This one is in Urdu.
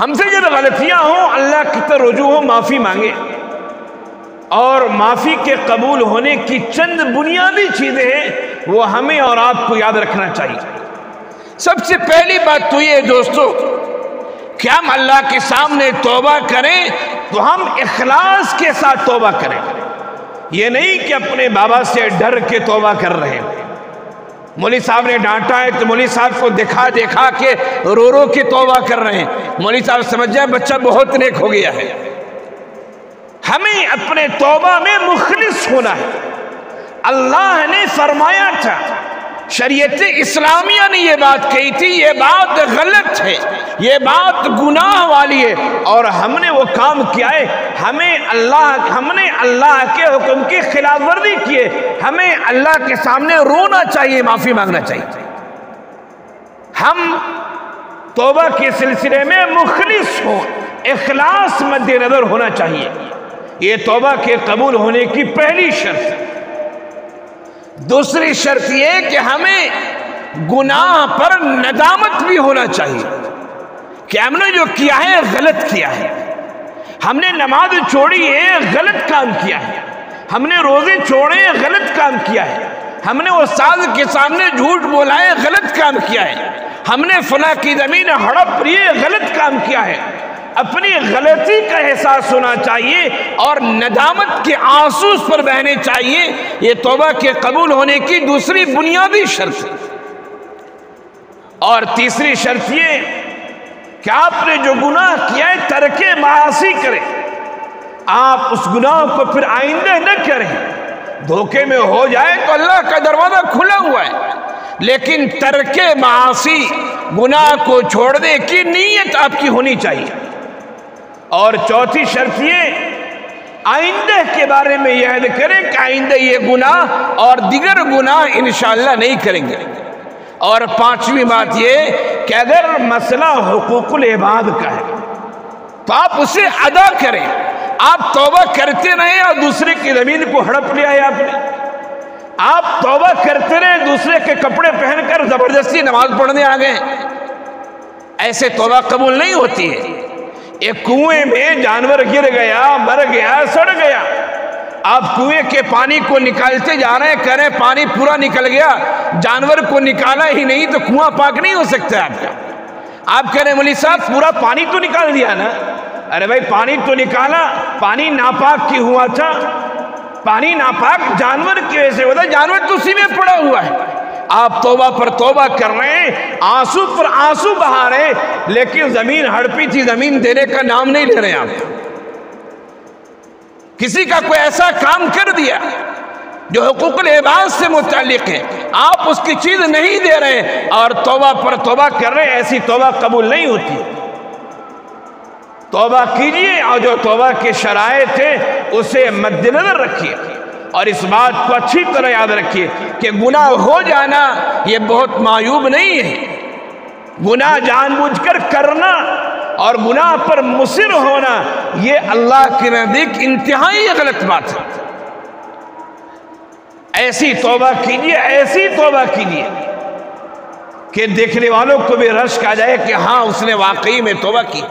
ہم سے جب غلطیاں ہوں اللہ کی طرف رجوع ہو، معافی مانگے، اور معافی کے قبول ہونے کی چند بنیادی چیزیں ہیں وہ ہمیں اور آپ کو یاد رکھنا چاہیے۔ سب سے پہلی بات تو یہ دوستو کہ ہم اللہ کے سامنے توبہ کریں تو ہم اخلاص کے ساتھ توبہ کریں، یہ نہیں کہ اپنے بابا سے ڈر کے توبہ کر رہے ہیں۔ مولوی صاحب نے ڈانٹا ہے تو مولوی صاحب کو دکھا دکھا کے رو رو کے توبہ کر رہے ہیں، مولوی صاحب سمجھ جائے بچہ بہت نیک ہو گیا ہے۔ ہمیں اپنے توبہ میں مخلص ہونا ہے۔ اللہ نے فرمایا تھا، شریعت اسلامیہ نے یہ بات کہی تھی، یہ بات غلط ہے، یہ بات گناہ والی ہے، اور ہم نے وہ کام کیا ہے، ہم نے اللہ کے حکم کی خلاف ورزی کی ہے، ہمیں اللہ کے سامنے رونا چاہیے، معافی مانگنا چاہیے۔ ہم توبہ کے سلسلے میں مخلص ہوں، اخلاص مد نظر ہونا چاہیے، یہ توبہ کے قبول ہونے کی پہلی شرط۔ دوسری شرط یہ کہ ہمیں گناہ پر ندامت بھی ہونا چاہیے کہ ہم نے جو کیا ہے غلط کیا ہے، ہم نے نماز چھوڑی ہے غلط کام کیا ہے، ہم نے روزے چھوڑے غلط کام کیا ہے، ہم نے استاد کے سامنے جھوٹ بولا ہے غلط کام کیا ہے، ہم نے فلاں کی زمین ہڑپ لی ہے غلط کام کیا ہے۔ اپنی غلطی کا احساس ہونا چاہیے اور ندامت کے آنسو اس پر بہنے چاہیے، یہ توبہ کے قبول ہونے کی دوسری بنیادی شرط ہے۔ اور تیسری شرط یہ کہ آپ نے جو گناہ کیا ہے ترک معاصی کریں، آپ اس گناہ کو پھر آئندہ نہ کریں۔ دھوکے میں ہو جائے تو اللہ کا دروازہ کھلا ہوا ہے، لیکن ترک معاصی، گناہ کو چھوڑنے کی نیت آپ کی ہونی چاہیے۔ اور چوتھی شرط یہ آئندہ کے بارے میں یہ عہد کریں کہ آئندہ یہ گناہ اور دیگر گناہ انشاءاللہ نہیں کریں گے۔ اور پانچویں بات یہ کہ اگر مسئلہ حقوق العباد کا ہے تو آپ اسے ادا کریں، آپ توبہ کرتے رہیں اور دوسرے کی زمین کو ہڑپ لیا ہے آپ نے، آپ توبہ کرتے رہے دوسرے کے کپڑے پہن کر زبردستی نماز پڑھنے آ گئے، ایسے توبہ قبول نہیں ہوتی ہے۔ ایک کنویں میں جانور گر گیا، مر گیا، سڑ گیا، آپ کنویں کے پانی کو نکالتے جا رہے ہیں، کہہ رہے ہیں پانی پورا نکل گیا، جانور کو نکالا ہی نہیں تو کنواں پاک نہیں ہو سکتا آپ کا۔ آپ کہہ رہے ہیں مولوی صاحب پورا پانی تو نکال دیا نا، ارے بھائی پانی تو نکالا، پانی ناپاک کی ہوا تھا، پانی ناپاک جانور کی وجہ سے ہوتا ہے، جانور تو اسی میں پڑا ہوا ہے۔ آپ توبہ پر توبہ کر رہے ہیں، آنسو پر آنسو بہا رہے ہیں، لیکن زمین ہڑپی تھی، زمین دینے کا نام نہیں لے رہے ہیں آپ۔ کسی کا کوئی ایسا کام کر دیا جو حقوق العباد سے متعلق ہے، آپ اس کی چیز نہیں دے رہے ہیں اور توبہ پر توبہ کر رہے ہیں، ایسی توبہ قبول نہیں ہوتی۔ توبہ کیجئے اور جو توبہ کے شرائط ہیں اسے مد نظر رکھیے، اور اس بات کو اچھی طرح یاد رکھیے کہ گناہ ہو جانا یہ بہت معیوب نہیں ہے، گناہ جان بوجھ کر کرنا اور گناہ پر مصر ہونا یہ اللہ کے نزدیک انتہائی غلط بات ہے۔ ایسی توبہ کیجئے، ایسی توبہ کیجئے کہ دیکھنے والوں کو بھی رشک آ جائے کہ ہاں اس نے واقعی میں توبہ کی۔